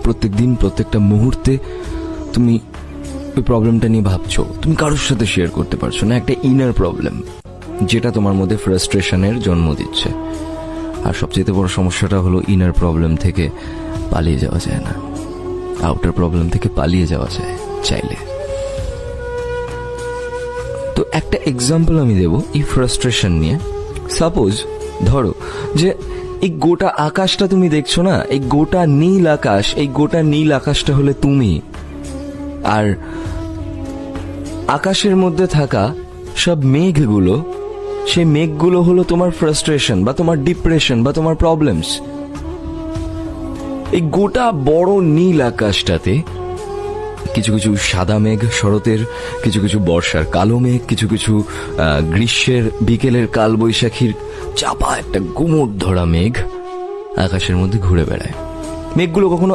প্রত্যেক দিন প্রত্যেকটা মুহূর্তে তুমি ওই প্রবলেমটা নিয়ে ভাবছো, তুমি কারোর সাথে শেয়ার করতে পারছো না, একটা ইনার প্রবলেম যেটা তোমার মধ্যে ফ্রাস্ট্রেশনের জন্ম দিচ্ছে। আর সবচেয়ে বড় সমস্যাটা হলো ইনার প্রবলেম থেকে পালিয়ে যাওয়া যায় না, আউটার প্রবলেম থেকে পালিয়ে যাওয়া যায় চাইলে। তো একটা এক্সাম্পল আমি দেব এই ফ্রাস্ট্রেশন নিয়ে। সাপোজ ধরো যে এই গোটা আকাশটা তুমি দেখছো না, এই গোটা নীল আকাশ, এই গোটা নীল আকাশটা হলে তুমি, আর আকাশের মধ্যে থাকা সব মেঘগুলো, সেই মেঘগুলো হলো তোমার ফ্রাস্ট্রেশন বা তোমার ডিপ্রেশন বা তোমার প্রবলেমস। এই গোটা বড় নীল আকাশটাতে কিছু কিছু সাদা মেঘ শরতের, কিছু কিছু বর্ষার কালো মেঘ, কিছু কিছু গ্রীষ্মের বিকেলের কালবৈশাখীর চাপা একটা গুমোট ধরা মেঘ আকাশের মধ্যে ঘুরে বেড়ায়। মেঘগুলো কখনো